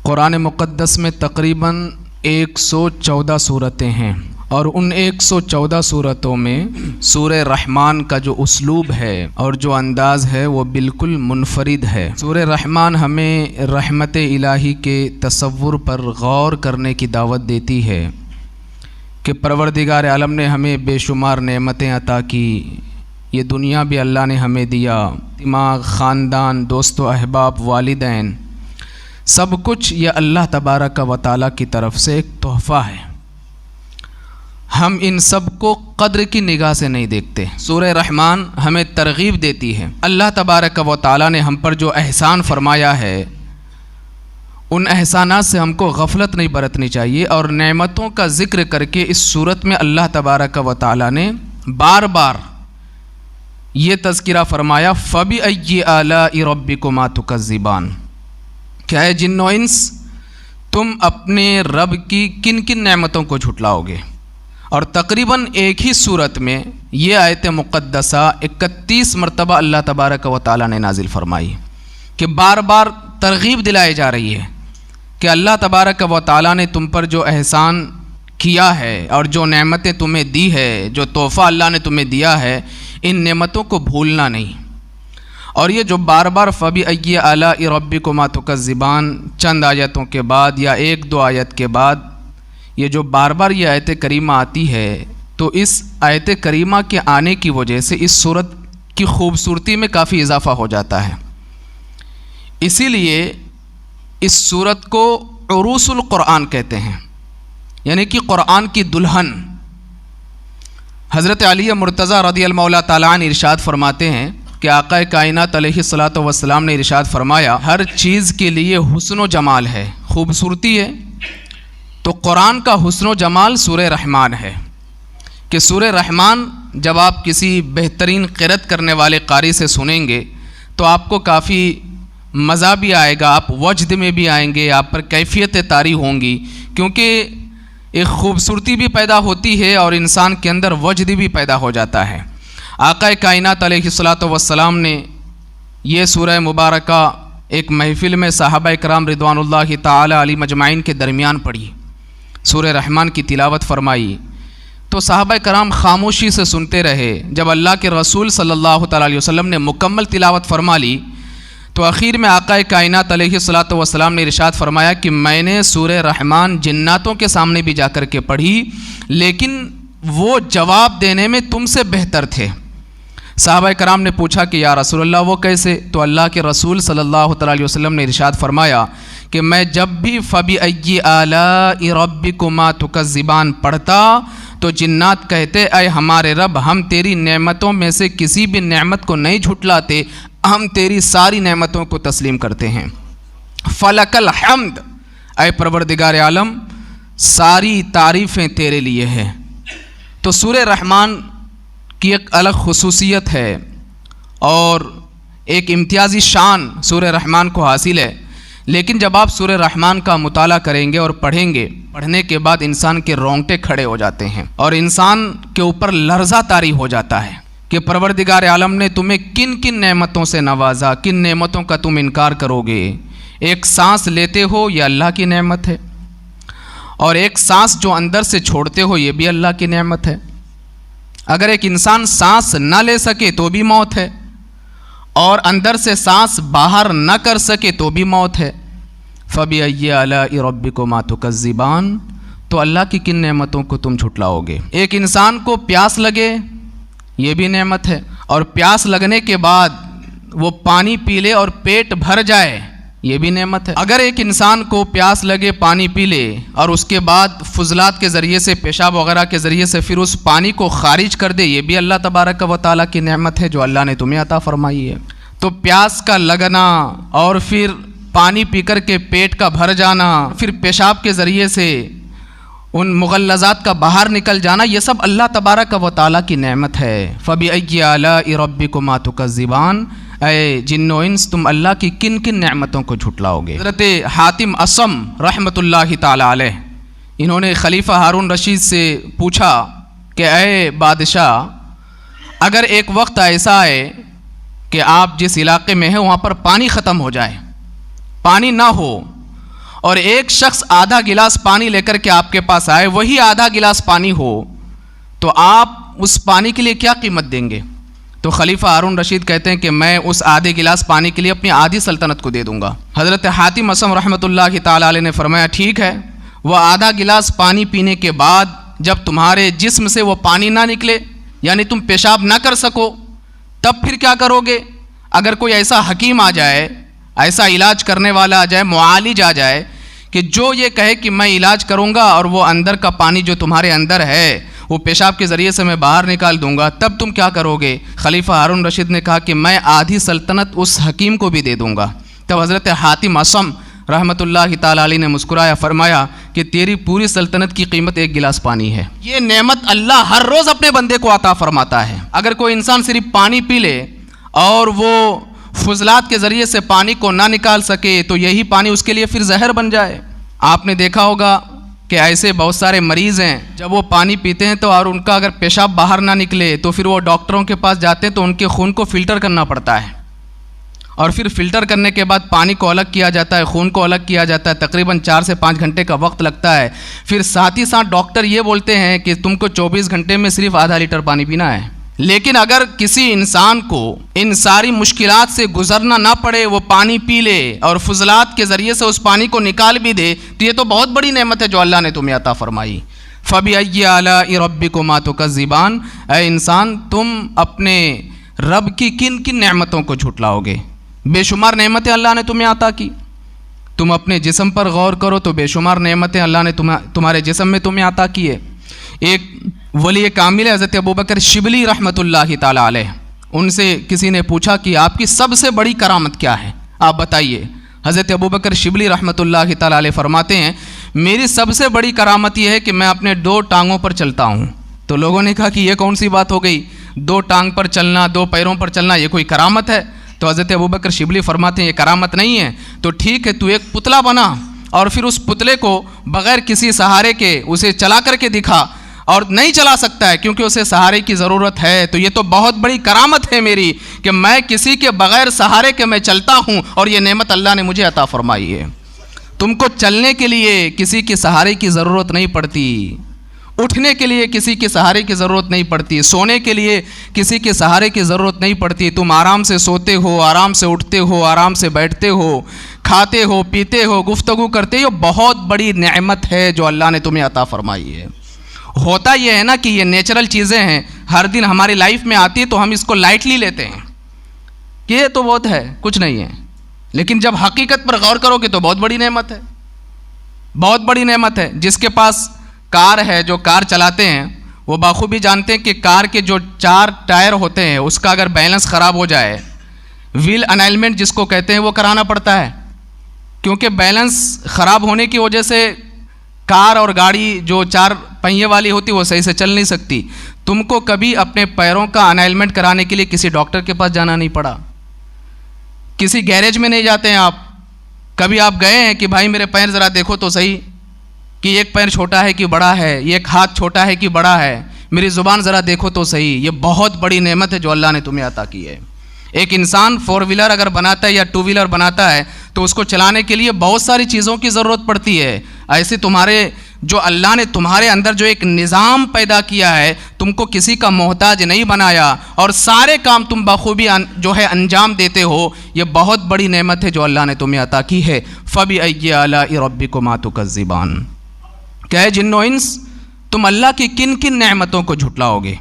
قرآن مقدس میں تقریباً 114 صورتیں ہیں، اور ان 114 صورتوں میں سورہ رحمان کا جو اسلوب ہے اور جو انداز ہے وہ بالکل منفرد ہے۔ سورہ رحمان ہمیں رحمت الہی کے تصور پر غور کرنے کی دعوت دیتی ہے کہ پروردگار عالم نے ہمیں بے شمار نعمتیں عطا کی، یہ دنیا بھی اللہ نے ہمیں دیا، دماغ، خاندان، دوست و احباب، والدین، سب کچھ یہ اللہ تبارک و تعالیٰ کی طرف سے ایک تحفہ ہے۔ ہم ان سب کو قدر کی نگاہ سے نہیں دیکھتے۔ سورہ رحمان ہمیں ترغیب دیتی ہے، اللہ تبارک و تعالیٰ نے ہم پر جو احسان فرمایا ہے ان احسانات سے ہم کو غفلت نہیں برتنی چاہیے، اور نعمتوں کا ذکر کر کے اس صورت میں اللہ تبارک و تعالیٰ نے بار بار یہ تذکرہ فرمایا فَبِأَيِّ آلَاءِ رَبِّكُمَا تُكَذِّبَانِ، کیا ہے جن و انس تم اپنے رب کی کن کن نعمتوں کو جھٹلاؤ گے۔ اور تقریباً ایک ہی صورت میں یہ آیت مقدسہ 31 مرتبہ اللہ تبارک و تعالیٰ نے نازل فرمائی کہ بار بار ترغیب دلائی جا رہی ہے کہ اللہ تبارک و تعالیٰ نے تم پر جو احسان کیا ہے اور جو نعمتیں تمہیں دی ہے، جو تحفہ اللہ نے تمہیں دیا ہے، ان نعمتوں کو بھولنا نہیں۔ اور یہ جو بار بار فَبِأَيِّ آلَاءِ رَبِّكُمَا تُكَذِّبَانِ چند آیتوں کے بعد یا ایک دو آیت کے بعد یہ جو بار بار یہ آیت کریمہ آتی ہے، تو اس آیت کریمہ کے آنے کی وجہ سے اس صورت کی خوبصورتی میں کافی اضافہ ہو جاتا ہے۔ اسی لیے اس صورت کو عروس القرآن کہتے ہیں، یعنی کہ قرآن کی دلہن۔ حضرت علی مرتضیٰ رضی اللہ تعالیٰ عنہ ارشاد فرماتے ہیں کہ آقا کائنات علیہ الصلاۃ والسلام نے ارشاد فرمایا ہر چیز کے لیے حسن و جمال ہے، خوبصورتی ہے، تو قرآن کا حسن و جمال سورہ رحمان ہے کہ سورہ رحمان جب آپ کسی بہترین قرأت کرنے والے قاری سے سنیں گے تو آپ کو کافی مزہ بھی آئے گا، آپ وجد میں بھی آئیں گے، آپ پر کیفیت طاری ہوں گی، کیونکہ ایک خوبصورتی بھی پیدا ہوتی ہے اور انسان کے اندر وجد بھی پیدا ہو جاتا ہے۔ آقا کائنات علیہ الصلاۃ والسلام نے یہ سورہ مبارکہ ایک محفل میں صحابہ کرام رضوان اللہ تعالی علیہ مجمعین کے درمیان پڑھی، سورہ رحمان کی تلاوت فرمائی، تو صحابہ کرام خاموشی سے سنتے رہے۔ جب اللہ کے رسول صلی اللہ تعالی علیہ وسلم نے مکمل تلاوت فرما لی تو آخر میں آقا کائنات علیہ الصلاۃ والسلام نے ارشاد فرمایا کہ میں نے سورہ رحمان جناتوں کے سامنے بھی جا کر کے پڑھی، لیکن وہ جواب دینے میں تم سے بہتر تھے۔ صحابہ کرام نے پوچھا کہ یا رسول اللہ وہ کیسے؟ تو اللہ کے رسول صلی اللہ تعالی علیہ وسلم نے ارشاد فرمایا کہ میں جب بھی فَبِأَيِّ آلَاءِ رَبِّكُمَا تُكَذِّبَانِ پڑھتا تو جنات کہتے اے ہمارے رب، ہم تیری نعمتوں میں سے کسی بھی نعمت کو نہیں جھٹلاتے، ہم تیری ساری نعمتوں کو تسلیم کرتے ہیں۔ فَلَكَ الْحَمْدُ، اے پروردگار عالم ساری تعریفیں تیرے لیے ہیں۔ تو سورہ رحمان کی ایک الگ خصوصیت ہے اور ایک امتیازی شان سورہ رحمان کو حاصل ہے، لیکن جب آپ سورہ رحمان کا مطالعہ کریں گے اور پڑھیں گے، پڑھنے کے بعد انسان کے رونگٹے کھڑے ہو جاتے ہیں اور انسان کے اوپر لرزہ طاری ہو جاتا ہے کہ پروردگار عالم نے تمہیں کن کن نعمتوں سے نوازا، کن نعمتوں کا تم انکار کرو گے۔ ایک سانس لیتے ہو یہ اللہ کی نعمت ہے، اور ایک سانس جو اندر سے چھوڑتے ہو یہ بھی اللہ کی نعمت ہے۔ اگر ایک انسان سانس نہ لے سکے تو بھی موت ہے، اور اندر سے سانس باہر نہ کر سکے تو بھی موت ہے۔ فَبِأَيِّ آلَاءِ رَبِّكُمَا تُكَذِّبَانِ، تو اللہ کی کن نعمتوں کو تم جھٹلاؤ گے۔ ایک انسان کو پیاس لگے یہ بھی نعمت ہے، اور پیاس لگنے کے بعد وہ پانی پی لے اور پیٹ بھر جائے یہ بھی نعمت ہے۔ اگر ایک انسان کو پیاس لگے، پانی پی لے، اور اس کے بعد فضلات کے ذریعے سے، پیشاب وغیرہ کے ذریعے سے پھر اس پانی کو خارج کر دے، یہ بھی اللہ تبارک و تعالیٰ کی نعمت ہے جو اللہ نے تمہیں عطا فرمائی ہے۔ تو پیاس کا لگنا اور پھر پانی پی کر کے پیٹ کا بھر جانا، پھر پیشاب کے ذریعے سے ان مغلظات کا باہر نکل جانا، یہ سب اللہ تبارک و تعالیٰ کی نعمت ہے۔ فَبِأَيِّ آلَاءِ رَبِّكُمَا تُكَذِّبَانِ، اے جن و انس تم اللہ کی کن کن نعمتوں کو جھٹلاؤ گے۔ حضرت حاتم اصم رحمۃ اللہ تعالی علیہ، انہوں نے خلیفہ ہارون رشید سے پوچھا کہ اے بادشاہ، اگر ایک وقت ایسا ہے کہ آپ جس علاقے میں ہیں وہاں پر پانی ختم ہو جائے، پانی نہ ہو، اور ایک شخص آدھا گلاس پانی لے کر کے آپ کے پاس آئے، وہی آدھا گلاس پانی ہو، تو آپ اس پانی کے لیے کیا قیمت دیں گے؟ تو خلیفہ ہارون رشید کہتے ہیں کہ میں اس آدھے گلاس پانی کے لیے اپنی آدھی سلطنت کو دے دوں گا۔ حضرت حاتم اصم رحمۃ اللہ تعالیٰ علیہ نے فرمایا ٹھیک ہے، وہ آدھا گلاس پانی پینے کے بعد جب تمہارے جسم سے وہ پانی نہ نکلے، یعنی تم پیشاب نہ کر سکو، تب پھر کیا کرو گے؟ اگر کوئی ایسا حکیم آ جائے، ایسا علاج کرنے والا آ جائے، معالج آ جائے کہ جو یہ کہے کہ میں علاج کروں گا اور وہ اندر کا پانی جو تمہارے اندر ہے وہ پیشاب کے ذریعے سے میں باہر نکال دوں گا، تب تم کیا کرو گے؟ خلیفہ ہارون رشید نے کہا کہ میں آدھی سلطنت اس حکیم کو بھی دے دوں گا۔ تب حضرت حاتم اصم رحمۃ اللہ تعالیٰ علیہ نے مسکرایا، فرمایا کہ تیری پوری سلطنت کی قیمت ایک گلاس پانی ہے۔ یہ نعمت اللہ ہر روز اپنے بندے کو عطا فرماتا ہے۔ اگر کوئی انسان صرف پانی پی لے اور وہ فضلات کے ذریعے سے پانی کو نہ نکال سکے تو یہی پانی اس کے لیے پھر زہر بن جائے۔ آپ نے دیکھا ہوگا کہ ایسے بہت سارے مریض ہیں، جب وہ پانی پیتے ہیں تو اور ان کا اگر پیشاب باہر نہ نکلے تو پھر وہ ڈاکٹروں کے پاس جاتے ہیں تو ان کے خون کو فلٹر کرنا پڑتا ہے، اور پھر فلٹر کرنے کے بعد پانی کو الگ کیا جاتا ہے، خون کو الگ کیا جاتا ہے، تقریباً 4 سے 5 گھنٹے کا وقت لگتا ہے۔ پھر ساتھ ہی ساتھ ڈاکٹر یہ بولتے ہیں کہ تم کو 24 گھنٹے میں صرف آدھا لیٹر پانی پینا ہے۔ لیکن اگر کسی انسان کو ان ساری مشکلات سے گزرنا نہ پڑے، وہ پانی پی لے اور فضلات کے ذریعے سے اس پانی کو نکال بھی دے، تو یہ تو بہت بڑی نعمت ہے جو اللہ نے تمہیں عطا فرمائی۔ فَبِأَيِّ آلَاءِ رَبِّكُمَا تُكَذِّبَانِ، اے انسان تم اپنے رب کی کن کن نعمتوں کو جھٹلاؤ گے؟ بے شمار نعمتیں اللہ نے تمہیں عطا کی۔ تم اپنے جسم پر غور کرو تو بے شمار نعمتیں اللہ نے تمہارے جسم میں تمہیں عطا کی ہے۔ ایک ولی کامل حضرت ابوبکر شبلی رحمۃ اللہ تعالیٰ علیہ، ان سے کسی نے پوچھا کہ آپ کی سب سے بڑی کرامت کیا ہے، آپ بتائیے۔ حضرت ابوبکر شبلی رحمۃ اللہ تعالیٰ علیہ فرماتے ہیں میری سب سے بڑی کرامت یہ ہے کہ میں اپنے 2 ٹانگوں پر چلتا ہوں۔ تو لوگوں نے کہا کہ یہ کون سی بات ہو گئی، 2 ٹانگ پر چلنا، 2 پیروں پر چلنا، یہ کوئی کرامت ہے؟ تو حضرت ابوبکر شبلی فرماتے ہیں یہ کرامت نہیں ہے۔ تو ٹھیک ہے، تو ایک پتلا بنا اور پھر اس پتلے کو بغیر کسی سہارے کے اسے چلا کر کے دکھا، اور نہیں چلا سکتا ہے کیونکہ اسے سہارے کی ضرورت ہے، تو یہ تو بہت بڑی کرامت ہے میری کہ میں کسی کے بغیر سہارے کے میں چلتا ہوں، اور یہ نعمت اللہ نے مجھے عطا فرمائی ہے۔ تم کو چلنے کے لیے کسی کے سہارے کی ضرورت نہیں پڑتی، اٹھنے کے لیے کسی کے سہارے کی ضرورت نہیں پڑتی، سونے کے لیے کسی کے سہارے کی ضرورت نہیں پڑتی۔ تم آرام سے سوتے ہو، آرام سے اٹھتے ہو، آرام سے بیٹھتے ہو، کھاتے ہو، پیتے ہو، گفتگو کرتے ہو، بہت بڑی نعمت ہے جو اللہ نے تمہیں عطا فرمائی ہے۔ ہوتا یہ ہے نا کہ یہ نیچرل چیزیں ہیں، ہر دن ہماری لائف میں آتی ہے تو ہم اس کو لائٹلی لیتے ہیں کہ یہ تو بہت ہے، کچھ نہیں ہے، لیکن جب حقیقت پر غور کرو گے تو بہت بڑی نعمت ہے، بہت بڑی نعمت ہے۔ جس کے پاس کار ہے، جو کار چلاتے ہیں، وہ بخوبی جانتے ہیں کہ کار کے جو 4 ٹائر ہوتے ہیں اس کا اگر بیلنس خراب ہو جائے، ویل انائلمنٹ جس کو کہتے ہیں، وہ کرانا پڑتا ہے، کیونکہ بیلنس خراب ہونے کی وجہ سے کار اور گاڑی جو 4 پہیے والی ہوتی وہ صحیح سے چل نہیں سکتی۔ تم کو کبھی اپنے پیروں کا انائلمنٹ کرانے کے لیے کسی ڈاکٹر کے پاس جانا نہیں پڑا، کسی گیریج میں نہیں جاتے ہیں آپ۔ کبھی آپ گئے ہیں کہ بھائی میرے پیر ذرا دیکھو تو صحیح کہ ایک پیر چھوٹا ہے کہ بڑا ہے، ایک ہاتھ چھوٹا ہے کہ بڑا ہے، میری زبان ذرا دیکھو تو صحیح۔ یہ بہت بڑی نعمت ہے جو اللہ نے تمہیں عطا کی ہے۔ ایک انسان 4 ویلر اگر بناتا ہے یا 2 ویلر بناتا ہے تو اس کو چلانے کے لیے بہت ساری چیزوں کی ضرورت پڑتی ہے۔ ایسے تمہارے جو اللہ نے تمہارے اندر جو ایک نظام پیدا کیا ہے، تم کو کسی کا محتاج نہیں بنایا اور سارے کام تم بخوبی جو ہے انجام دیتے ہو، یہ بہت بڑی نعمت ہے جو اللہ نے تمہیں عطا کی ہے۔ فَبِأَيِّ آلَاءِ رَبِّكُمَا تُكَذِّبَانِ، کہ اے جن و انس تم اللہ کی کن کن نعمتوں کو جھٹلاؤ گے؟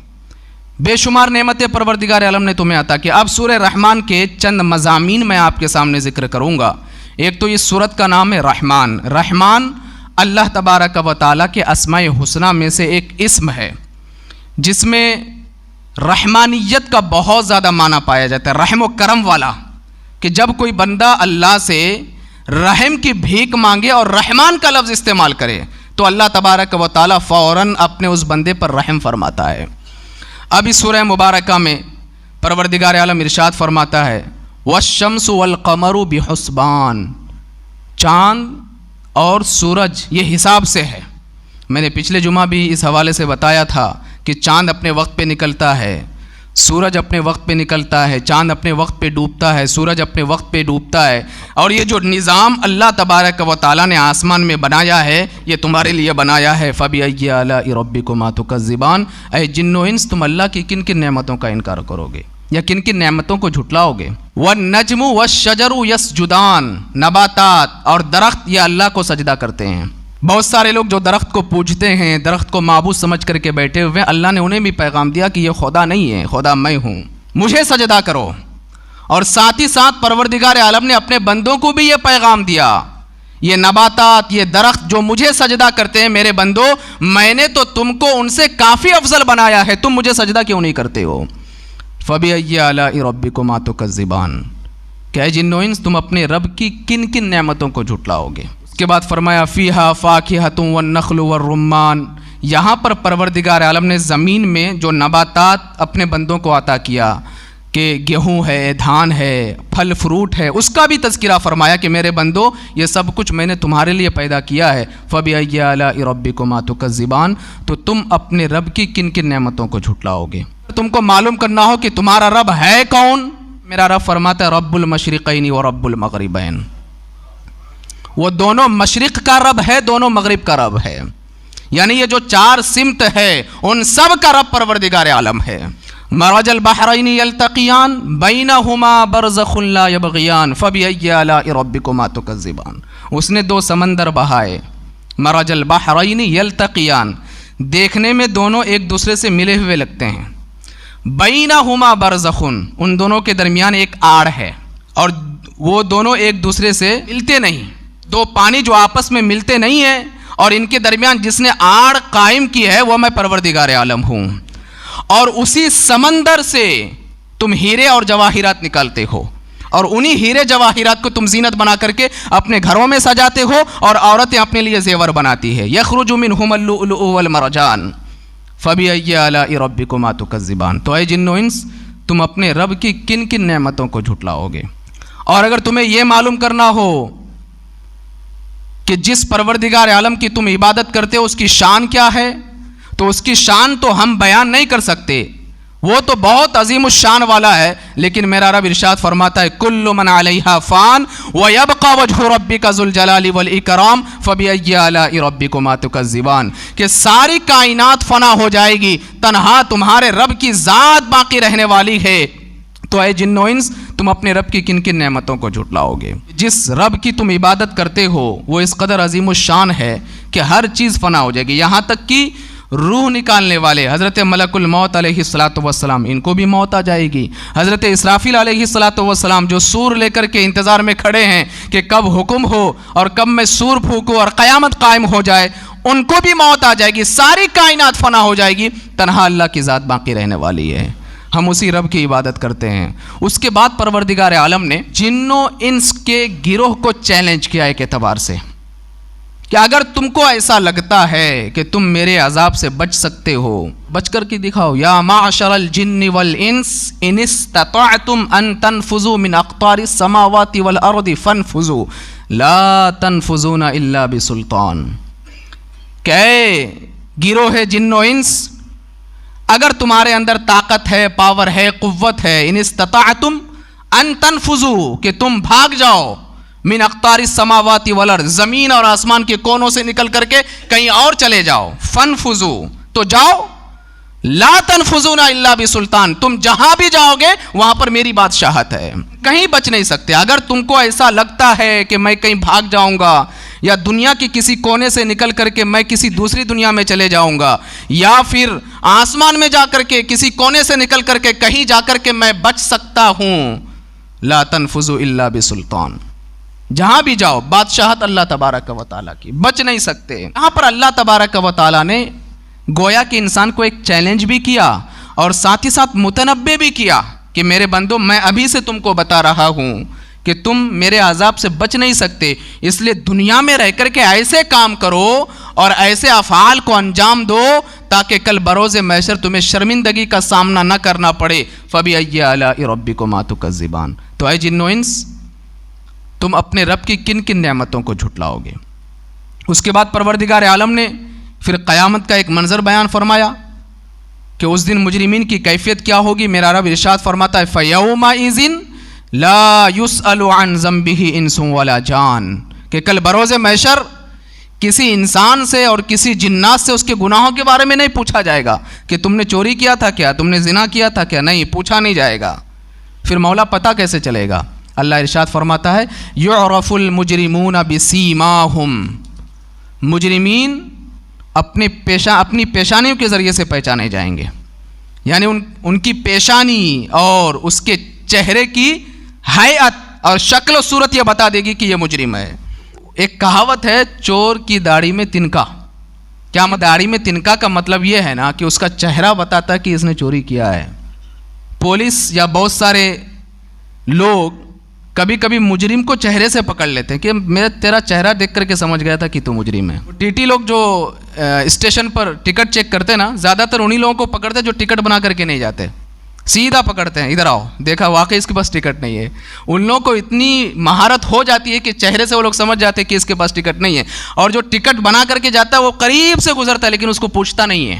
بے شمار نعمتیں پروردگار عالم نے تمہیں عطا کی۔ اب سورہ رحمان کے چند مضامین میں آپ کے سامنے ذکر کروں گا۔ ایک تو اس سورت کا نام ہے رحمان۔ رحمان اللہ تبارک و تعالیٰ کے اسماء حسنہ میں سے ایک اسم ہے جس میں رحمانیت کا بہت زیادہ معنی پایا جاتا ہے، رحم و کرم والا، کہ جب کوئی بندہ اللہ سے رحم کی بھیک مانگے اور رحمان کا لفظ استعمال کرے تو اللہ تبارک و تعالیٰ فوراً اپنے اس بندے پر رحم فرماتا ہے۔ اب اس سورہ مبارکہ میں پروردگار عالم ارشاد فرماتا ہے وَالشَّمْسُ وَالْقَمَرُ بِحُسْبَانٍ، چاند اور سورج یہ حساب سے ہے۔ میں نے پچھلے جمعہ بھی اس حوالے سے بتایا تھا کہ چاند اپنے وقت پہ نکلتا ہے، سورج اپنے وقت پہ نکلتا ہے، چاند اپنے وقت پہ ڈوبتا ہے، سورج اپنے وقت پہ ڈوبتا ہے، اور یہ جو نظام اللہ تبارک و تعالیٰ نے آسمان میں بنایا ہے یہ تمہارے لیے بنایا ہے۔ فَبِأَيِّ آلَاءِ رَبِّكُمَا تُكَذِّبَانِ، اے جن و انس تم اللہ کی کن کن نعمتوں کا انکار کرو گے یا کن کن نعمتوں کو جھٹلاؤ گے؟ وَالنَّجْمُ وَالشَّجَرُ يَسْجُدَانِ، نباتات اور درخت یہ اللہ کو سجدہ کرتے ہیں۔ بہت سارے لوگ جو درخت کو پوجتے ہیں، درخت کو معبود سمجھ کر کے بیٹھے ہوئے ہیں، اللہ نے انہیں بھی پیغام دیا کہ یہ خدا نہیں ہے، خدا میں ہوں، مجھے سجدہ کرو۔ اور ساتھ ہی ساتھ پروردگار عالم نے اپنے بندوں کو بھی یہ پیغام دیا، یہ نباتات، یہ درخت جو مجھے سجدہ کرتے ہیں میرے بندوں، میں نے تو تم کو ان سے کافی افضل بنایا ہے، تم مجھے سجدہ کیوں نہیں کرتے ہو؟ فَبِأَيِّ آلَاءِ رَبِّكُمَا تُكَذِّبَانِ، کہ جن و انس تم اپنے رب کی کن کن نعمتوں کو جھٹلاؤ گے؟ اس کے بعد فرمایا فیہا فاکہۃ والنخل والرمان، یہاں پر پروردگار عالم نے زمین میں جو نباتات اپنے بندوں کو عطا کیا کہ گیہوں ہے، دھان ہے، پھل فروٹ ہے، اس کا بھی تذکرہ فرمایا کہ میرے بندو یہ سب کچھ میں نے تمہارے لیے پیدا کیا ہے۔ فَبِأَيِّ آلَاءِ رَبِّكُمَا تُكَذِّبَانِ، تو تم اپنے رب کی کن کن نعمتوں کو جھٹلاؤ گے؟ تم کو معلوم کرنا ہو کہ تمہارا رب ہے کون، میرا رب فرماتا ہے رب المشرقین و رب المغربین، وہ دونوں مشرق کا رب ہے، دونوں مغرب کا رب ہے، یعنی یہ جو چار سمت ہے ان سب کا رب پروردگار عالم ہے۔ مرج البحرین یلتقیان بینہما برزخ لا یبغیان فبأی آلاء ربکما تکذبان، اس نے دو سمندر بہائے، مرج البحرین یلتقیان، دیکھنے میں دونوں ایک دوسرے سے ملے ہوئے لگتے ہیں، بینہما برزخ، ان دونوں کے درمیان ایک آڑ ہے، اور وہ دونوں ایک دوسرے سے ملتے نہیں، دو پانی جو آپس میں ملتے نہیں ہیں، اور ان کے درمیان جس نے آڑ قائم کی ہے وہ میں پروردگار عالم ہوں، اور اسی سمندر سے تم ہیرے اور جواہرات نکالتے ہو، اور انہی ہیرے جواہرات کو تم زینت بنا کر کے اپنے گھروں میں سجاتے ہو، اور عورتیں اپنے لیے زیور بناتی ہے۔ یخرج منہم اللؤلؤ والمرجان فبأی آلاء ربکما تکذبان، تو اے جن و انس تم اپنے رب کی کن کن نعمتوں کو جھٹلاؤ گے؟ اور اگر تمہیں یہ معلوم کرنا ہو کہ جس پروردگار عالم کی تم عبادت کرتے ہو اس کی شان کیا ہے، تو اس کی شان تو ہم بیان نہیں کر سکتے، وہ تو بہت عظیم الشان والا ہے، لیکن میرا رب ارشاد فرماتا ہے کل من علیہا فان ویبقى وجہ ربک ذو الجلال والاکرام فبأی آلاء ربکما تکذبان، کہ ساری کائنات فنا ہو جائے گی، تنہا تمہارے رب کی ذات باقی رہنے والی ہے، تو اے جن و انس تم اپنے رب کی کن کن نعمتوں کو جھٹلاؤ گے؟ جس رب کی تم عبادت کرتے ہو وہ اس قدر عظیم الشان ہے کہ ہر چیز فنا ہو جائے گی، یہاں تک کہ روح نکالنے والے حضرت ملک الموت علیہ السلام ان کو بھی موت آ جائے گی، حضرت اسرافیل علیہ السلام جو سور لے کر کے انتظار میں کھڑے ہیں کہ کب حکم ہو اور کب میں سور پھونکوں اور قیامت قائم ہو جائے، ان کو بھی موت آ جائے گی، ساری کائنات فنا ہو جائے گی، تنہا اللہ کی ذات باقی رہنے والی ہے، ہم اسی رب کی عبادت کرتے ہیں۔ اس کے بعد پروردگار عالم نے جن و انس کے گروہ کو چیلنج کیا ایک اعتبار سے کہ اگر تم کو ایسا لگتا ہے کہ تم میرے عذاب سے بچ سکتے ہو، بچ کر کے دکھاؤ، یا معشر الجن والانس ان استطعتم ان تنفذوا من اقطار السماوات والارض فانفذوا لا تنفذون الا بسلطان، کہ گروہ ہے جن و انس، اگر تمہارے اندر طاقت ہے، پاور ہے، قوت ہے، ان استطعتم ان تنفذوا، کہ تم بھاگ جاؤ، من اقطار السماوات والارض، زمین اور آسمان کے کونوں سے نکل کر کے کہیں اور چلے جاؤ، فانفذوا، تو جاؤ، لا تنفذون الا بسلطان، تم جہاں بھی جاؤ گے وہاں پر میری بادشاہت ہے، کہیں بچ نہیں سکتے۔ اگر تم کو ایسا لگتا ہے کہ میں کہیں بھاگ جاؤں گا، یا دنیا کی کسی کونے سے نکل کر کے میں کسی دوسری دنیا میں چلے جاؤں گا، یا پھر آسمان میں جا کر کے کسی کونے سے نکل کر کے کہیں جا کر کے میں بچ سکتا ہوں، لا تنفذوا الا بسلطان، جہاں بھی جاؤ بادشاہت اللہ تبارک و تعالیٰ کی، بچ نہیں سکتے۔ یہاں پر اللہ تبارک و تعالیٰ نے گویا کہ انسان کو ایک چیلنج بھی کیا اور ساتھ ہی ساتھ متنبع بھی کیا کہ میرے بندو میں ابھی سے تم کو بتا رہا ہوں کہ تم میرے عذاب سے بچ نہیں سکتے، اس لیے دنیا میں رہ کر کے ایسے کام کرو اور ایسے افعال کو انجام دو تاکہ کل بروز محشر تمہیں شرمندگی کا سامنا نہ کرنا پڑے۔ فبأی آلاء ربکما تکذبان، تو اے جن و انس تم اپنے رب کی کن کن نعمتوں کو جھٹلاؤ گے؟ اس کے بعد پروردگار عالم نے پھر قیامت کا ایک منظر بیان فرمایا کہ اس دن مجرمین کی کیفیت کیا ہوگی. میرا رب ارشاد فرماتا ہے فَيَوْمَئِذٍ لَا يُسْأَلُ عَنْ ذَنْبِهِ إِنسٌ وَلَا جَانٌ، کہ کل بروز محشر کسی انسان سے اور کسی جنات سے اس کے گناہوں کے بارے میں نہیں پوچھا جائے گا کہ تم نے چوری کیا تھا کیا، تم نے زنا کیا تھا کیا، نہیں پوچھا نہیں جائے گا. پھر مولا پتہ کیسے چلے گا؟ اللہ ارشاد فرماتا ہے یعرف المجرمون بسیماہم، مجرمین اپنی پیشانیوں کے ذریعے سے پہچانے جائیں گے. یعنی ان کی پیشانی اور اس کے چہرے کی ہیئت اور شکل و صورت یہ بتا دے گی کہ یہ مجرم ہے. ایک کہاوت ہے چور کی داڑھی میں تنکا. کیا داڑھی میں تنکا کا مطلب یہ ہے نا کہ اس کا چہرہ بتاتا کہ اس نے چوری کیا ہے. پولیس یا بہت سارے لوگ کبھی کبھی مجرم کو چہرے سے پکڑ لیتے ہیں کہ تیرا چہرہ دیکھ کر کے سمجھ گیا تھا کہ تو مجرم ہے. ٹی ٹی لوگ جو اسٹیشن پر ٹکٹ چیک کرتے نا، زیادہ تر انہی لوگوں کو پکڑتے جو ٹکٹ بنا کر کے نہیں جاتے، سیدھا پکڑتے ہیں ادھر آؤ، دیکھا واقعی اس کے پاس ٹکٹ نہیں ہے. ان لوگوں کو اتنی مہارت ہو جاتی ہے کہ چہرے سے وہ لوگ سمجھ جاتے ہیں کہ اس کے پاس ٹکٹ نہیں ہے. اور جو ٹکٹ بنا کر کے جاتا ہے وہ قریب سے گزرتا ہے لیکن اس کو پوچھتا نہیں ہے.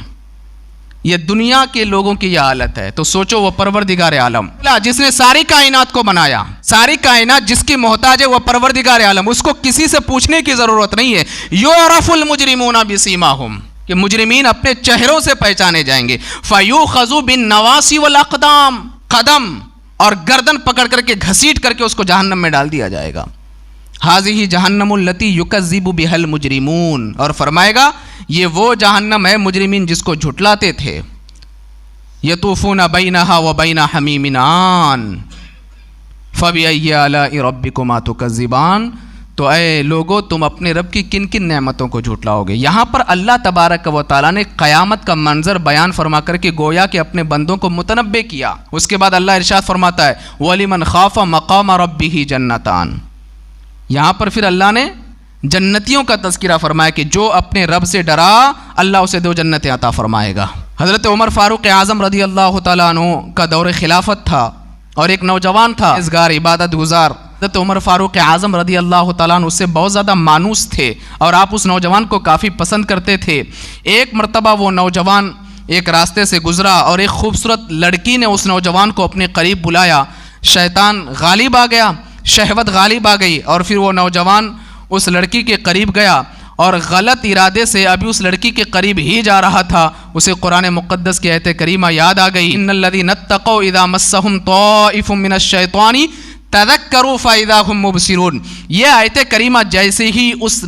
یہ دنیا کے لوگوں کی یہ حالت ہے. تو سوچو وہ پروردگار عالم جس نے ساری کائنات کو بنایا، ساری کائنات جس کی محتاج ہے وہ پروردگار عالم، اس کو کسی سے پوچھنے کی ضرورت نہیں ہے. یعرف المجرمون بسیماہم، کہ مجرمین اپنے چہروں سے پہچانے جائیں گے. فیؤخذ بالنواصی والاقدام، قدم اور گردن پکڑ کر کے گھسیٹ کر کے اس کو جہنم میں ڈال دیا جائے گا. ھذہ جہنم التی یکذب بها المجرمون، اور فرمائے گا یہ وہ جہنم ہے مجرمین جس کو جھٹلاتے تھے. یطوفون بینہا وبین حمیم آن فبأی آلاء ربکما تکذبان. تو اے لوگو تم اپنے رب کی کن کن نعمتوں کو جھٹلاؤ گے. یہاں پر اللہ تبارک و تعالیٰ نے قیامت کا منظر بیان فرما کر کے گویا کہ اپنے بندوں کو متنبع کیا. اس کے بعد اللہ ارشاد فرماتا ہے وَلِمَنْ خَافَ مَقَامَ رَبِّهِ جَنَّتَانِ. یہاں پر پھر اللہ نے جنتیوں کا تذکرہ فرمایا کہ جو اپنے رب سے ڈرا اللہ اسے 2 جنتیں عطا فرمائے گا. حضرت عمر فاروق اعظم رضی اللہ تعالیٰ عنہ کا دور خلافت تھا اور ایک نوجوان تھا ازگار عبادت گزار. حضرت عمر فاروق اعظم رضی اللہ تعالیٰ عنہ اس سے بہت زیادہ مانوس تھے اور آپ اس نوجوان کو کافی پسند کرتے تھے. ایک مرتبہ وہ نوجوان ایک راستے سے گزرا اور ایک خوبصورت لڑکی نے اس نوجوان کو اپنے قریب بلایا. شیطان غالب آ گیا، شہوت غالب آ گئی اور پھر وہ نوجوان اس لڑکی کے قریب گیا اور غلط ارادے سے ابھی اس لڑکی کے قریب ہی جا رہا تھا. اسے قرآن مقدس کی آیت کریمہ یاد آ گئی ان الذین اتقوا اذا مسهم طائف من الشیطان تذکروا فاذا هم مبصرون. یہ آیت کریمہ جیسے ہی اس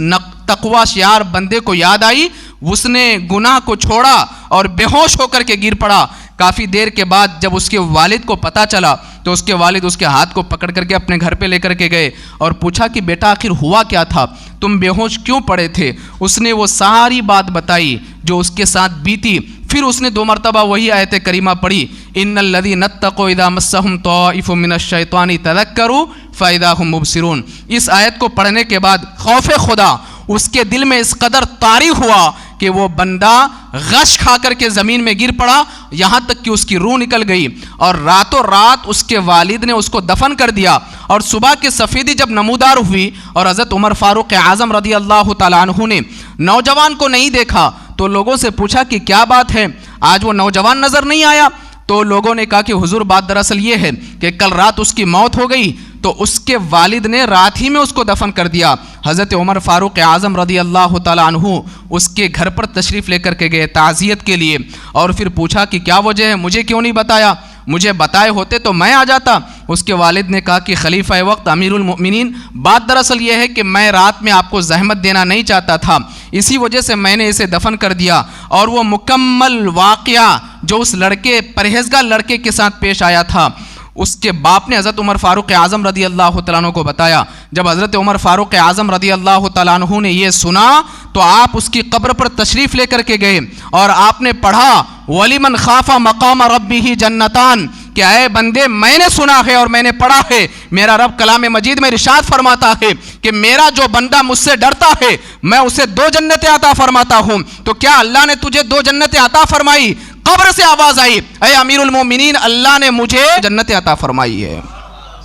تقوی شیار بندے کو یاد آئی اس نے گناہ کو چھوڑا اور بے ہوش ہو کر کے گر پڑا. کافی دیر کے بعد جب اس کے والد کو پتہ چلا تو اس کے والد اس کے ہاتھ کو پکڑ کر کے اپنے گھر پہ لے کر کے گئے اور پوچھا کہ بیٹا آخر ہوا کیا تھا، تم بے ہوش کیوں پڑے تھے؟ اس نے وہ ساری بات بتائی جو اس کے ساتھ بیتی. پھر اس نے 2 مرتبہ وہی آیت کریمہ پڑھی ان الذین اتقوا اذا مسهم طائف من الشیطان تذکروا فاذا هم مبصرون. اس آیت کو پڑھنے کے بعد خوف خدا اس کے دل میں اس قدر طاری ہوا کہ وہ بندہ غش کھا کر کے زمین میں گر پڑا یہاں تک کہ اس کی روح نکل گئی اور راتوں رات اس کے والد نے اس کو دفن کر دیا. اور صبح کی سفیدی جب نمودار ہوئی اور حضرت عمر فاروق اعظم رضی اللہ تعالیٰ عنہ نے نوجوان کو نہیں دیکھا تو لوگوں سے پوچھا کہ کیا بات ہے، آج وہ نوجوان نظر نہیں آیا؟ تو لوگوں نے کہا کہ حضور بات دراصل یہ ہے کہ کل رات اس کی موت ہو گئی تو اس کے والد نے رات ہی میں اس کو دفن کر دیا. حضرت عمر فاروق اعظم رضی اللہ تعالیٰ عنہ اس کے گھر پر تشریف لے کر کے گئے تعزیت کے لیے اور پھر پوچھا کہ کیا وجہ ہے، مجھے کیوں نہیں بتایا، مجھے بتائے ہوتے تو میں آ جاتا. اس کے والد نے کہا کہ خلیفہ وقت امیر المؤمنین بات دراصل یہ ہے کہ میں رات میں آپ کو زحمت دینا نہیں چاہتا تھا، اسی وجہ سے میں نے اسے دفن کر دیا. اور وہ مکمل واقعہ جو اس لڑکے پرہیزگار لڑکے کے ساتھ پیش آیا تھا اس کے باپ نے حضرت عمر فاروق اعظم رضی اللہ تعالیٰ عنہ کو بتایا. جب حضرت عمر فاروق اعظم رضی اللہ تعالیٰ عنہ نے یہ سنا تو آپ اس کی قبر پر تشریف لے کر کے گئے اور آپ نے پڑھا وَلِمَنْ خَافَ مَقَامَ رَبِّهِ جَنَّتَانِ کہ اے بندے میں نے سنا ہے اور میں نے پڑھا ہے، میرا رب کلام مجید میں ارشاد فرماتا ہے کہ میرا جو بندہ مجھ سے ڈرتا ہے میں اسے 2 جنتیں عطا فرماتا ہوں. تو کیا اللہ نے تجھے 2 جنتیں عطا فرمائی؟ قبر سے آواز آئی اے امیر المومنین اللہ نے مجھے جنت عطا فرمائی ہے.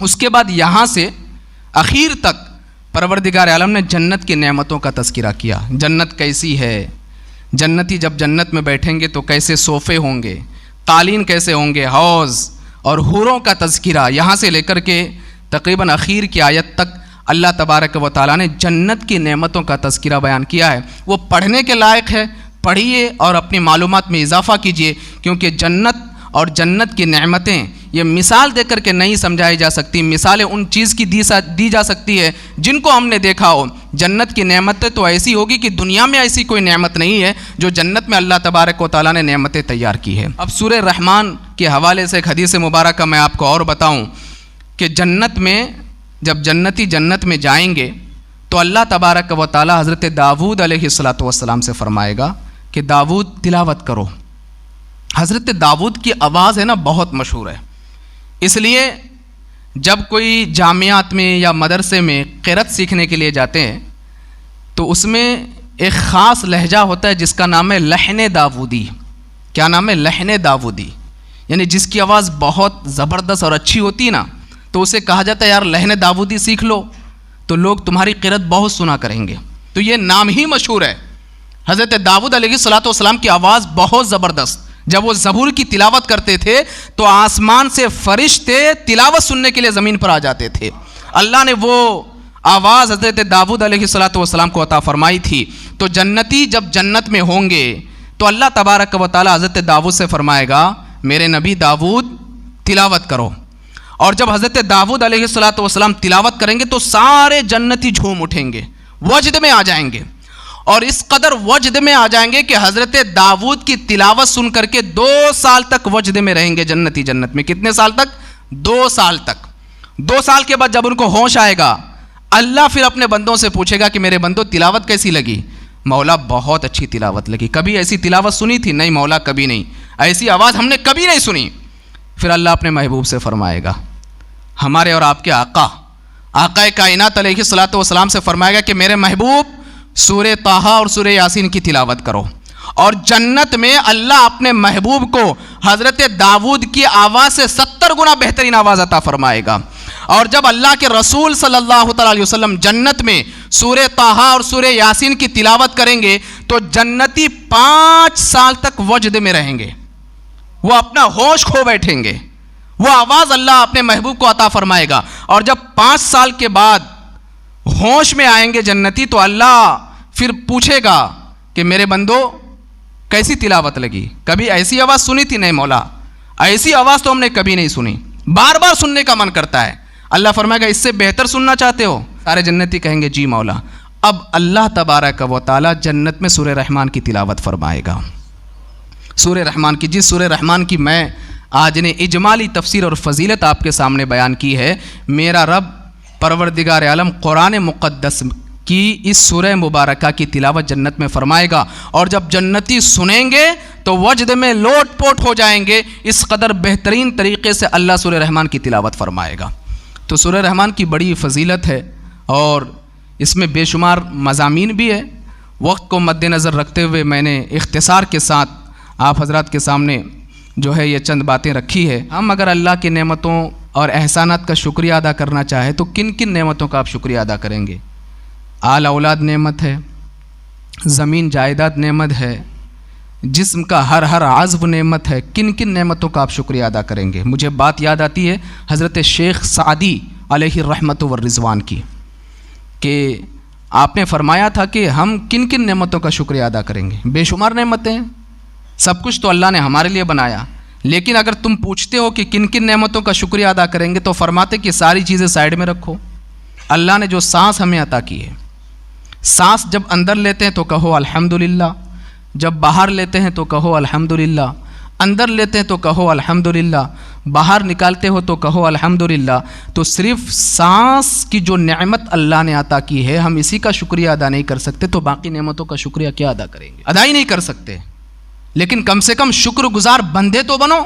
اس کے بعد یہاں سے اخیر تک پروردگار عالم نے جنت کی نعمتوں کا تذکرہ کیا. جنت کیسی ہے، جنتی جب جنت میں بیٹھیں گے تو کیسے صوفے ہوں گے، قالین کیسے ہوں گے، حوض اور حوروں کا تذکرہ، یہاں سے لے کر کے تقریباً اخیر کی آیت تک اللہ تبارک و تعالیٰ نے جنت کی نعمتوں کا تذکرہ بیان کیا ہے. وہ پڑھنے کے لائق ہے، پڑھیے اور اپنی معلومات میں اضافہ کیجیے، کیونکہ جنت اور جنت کی نعمتیں یہ مثال دے کر کے نہیں سمجھائی جا سکتی. مثالیں ان چیز کی دی جا سکتی ہے جن کو ہم نے دیکھا ہو. جنت کی نعمتیں تو ایسی ہوگی کہ دنیا میں ایسی کوئی نعمت نہیں ہے جو جنت میں اللہ تبارک و تعالیٰ نے نعمتیں تیار کی ہے. اب سورہ رحمان کے حوالے سے ایک حدیث مبارکہ میں آپ کو اور بتاؤں کہ جنت میں جب جنتی جنت میں جائیں گے تو اللہ تبارک و تعالیٰ حضرت داود علیہ السلام سے فرمائے گا کہ داود تلاوت کرو. حضرت داود کی آواز ہے نا بہت مشہور ہے، اس لیے جب کوئی جامعات میں یا مدرسے میں قرأت سیکھنے کے لیے جاتے ہیں تو اس میں ایک خاص لہجہ ہوتا ہے جس کا نام ہے لحن داودی. کیا نام ہے؟ لحن داودی. یعنی جس کی آواز بہت زبردست اور اچھی ہوتی ہے نا تو اسے کہا جاتا ہے یار لحن داودی سیکھ لو تو لوگ تمہاری قرأت بہت سنا کریں گے. تو یہ نام ہی مشہور ہے. حضرت داود علیہ السلام کی آواز بہت زبردست. جب وہ زبور کی تلاوت کرتے تھے تو آسمان سے فرشتے تلاوت سننے کے لیے زمین پر آ جاتے تھے. اللہ نے وہ آواز حضرت داود علیہ السلام کو عطا فرمائی تھی. تو جنتی جب جنت میں ہوں گے تو اللہ تبارک و تعالی حضرت داود سے فرمائے گا میرے نبی داود تلاوت کرو. اور جب حضرت داود علیہ السلام تلاوت کریں گے تو سارے جنتی جھوم اٹھیں گے، وجد میں آ جائیں گے. اور اس قدر وجد میں آ جائیں گے کہ حضرت داود کی تلاوت سن کر کے 2 سال تک وجد میں رہیں گے جنتی جنت میں. کتنے سال تک؟ 2 سال تک. 2 سال کے بعد جب ان کو ہوش آئے گا اللہ پھر اپنے بندوں سے پوچھے گا کہ میرے بندوں تلاوت کیسی لگی؟ مولا بہت اچھی تلاوت لگی. کبھی ایسی تلاوت سنی تھی؟ نہیں مولا کبھی نہیں، ایسی آواز ہم نے کبھی نہیں سنی. پھر اللہ اپنے محبوب سے فرمائے گا، ہمارے اور آپ کے آقا کائنات علیہ السلام سے فرمائے گا کہ میرے محبوب سورہ طٰہٰ اور سورہ یاسین کی تلاوت کرو. اور جنت میں اللہ اپنے محبوب کو حضرت داود کی آواز سے 70 گنا بہترین آواز عطا فرمائے گا. اور جب اللہ کے رسول صلی اللہ تعالیٰ علیہ وسلم جنت میں سورہ طٰہٰ اور سورہ یاسین کی تلاوت کریں گے تو جنتی 5 سال تک وجد میں رہیں گے، وہ اپنا ہوش کھو بیٹھیں گے. وہ آواز اللہ اپنے محبوب کو عطا فرمائے گا. اور جب 5 سال کے بعد ہوش میں آئیں گے جنتی تو اللہ پھر پوچھے گا کہ میرے بندو کیسی تلاوت لگی؟ کبھی ایسی آواز سنی تھی؟ نہیں مولا ایسی آواز تو ہم نے کبھی نہیں سنی، بار بار سننے کا من کرتا ہے. اللہ فرمائے گا اس سے بہتر سننا چاہتے ہو؟ سارے جنتی کہیں گے جی مولا. اب اللہ تبارک و تعالی جنت میں سورہ رحمان کی تلاوت فرمائے گا. سورہ رحمان کی، جس سورہ رحمان کی میں آج نے اجمالی تفسیر اور فضیلت آپ کے سامنے بیان کی ہے، میرا رب پروردگار عالم قرآن مقدس کی اس سورہ مبارکہ کی تلاوت جنت میں فرمائے گا. اور جب جنتی سنیں گے تو وجد میں لوٹ پوٹ ہو جائیں گے. اس قدر بہترین طریقے سے اللہ سورہ رحمان کی تلاوت فرمائے گا. تو سورہ رحمان کی بڑی فضیلت ہے اور اس میں بے شمار مضامین بھی ہے. وقت کو مد نظر رکھتے ہوئے میں نے اختصار کے ساتھ آپ حضرات کے سامنے جو ہے یہ چند باتیں رکھی ہے. ہم اگر اللہ کی نعمتوں اور احسانات کا شکریہ ادا کرنا چاہے تو کن کن نعمتوں کا آپ شکریہ ادا کریں گے؟ آل اولاد نعمت ہے، زمین جائیداد نعمت ہے، جسم کا ہر عضو نعمت ہے. کن کن نعمتوں کا آپ شکریہ ادا کریں گے؟ مجھے بات یاد آتی ہے حضرت شیخ سعدی علیہ الرحمت والرضوان کی کہ آپ نے فرمایا تھا کہ ہم کن کن نعمتوں کا شکریہ ادا کریں گے. بے شمار نعمتیں، سب کچھ تو اللہ نے ہمارے لیے بنایا، لیکن اگر تم پوچھتے ہو کہ کن کن نعمتوں کا شکریہ ادا کریں گے تو فرماتے کہ ساری چیزیں سائیڈ میں رکھو. اللہ نے جو سانس ہمیں عطا کی ہے، سانس جب اندر لیتے ہیں تو کہو الحمدللہ، جب باہر لیتے ہیں تو کہو الحمدللہ، اندر لیتے ہیں تو کہو الحمدللہ، باہر نکالتے ہو تو کہو الحمدللہ. تو صرف سانس کی جو نعمت اللہ نے عطا کی ہے ہم اسی کا شکریہ ادا نہیں کر سکتے تو باقی نعمتوں کا شکریہ کیا ادا کریں گے؟ ادا ہی نہیں کر سکتے. لیکن کم سے کم شکر گزار بندے تو بنو.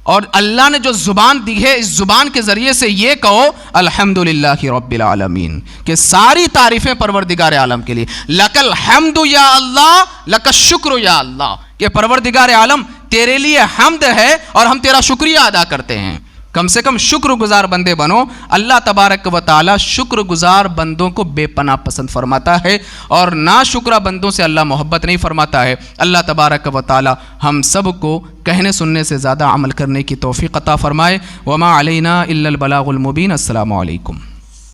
اور اللہ نے جو زبان دی ہے اس زبان کے ذریعے سے یہ کہو الحمدللہ رب العالمین، کہ ساری تعریفیں پروردگار عالم کے لیے. لک الحمد یا اللہ، لک الشکر یا اللہ، کہ پروردگار عالم تیرے لیے حمد ہے اور ہم تیرا شکریہ ادا کرتے ہیں. کم سے کم شکر گزار بندے بنو. اللہ تبارک و تعالی شکر گزار بندوں کو بے پناہ پسند فرماتا ہے اور ناشکرہ بندوں سے اللہ محبت نہیں فرماتا ہے. اللہ تبارک و تعالی ہم سب کو کہنے سننے سے زیادہ عمل کرنے کی توفیق عطا فرمائے. وما علینا الا البلاغ المبین. السلام علیکم.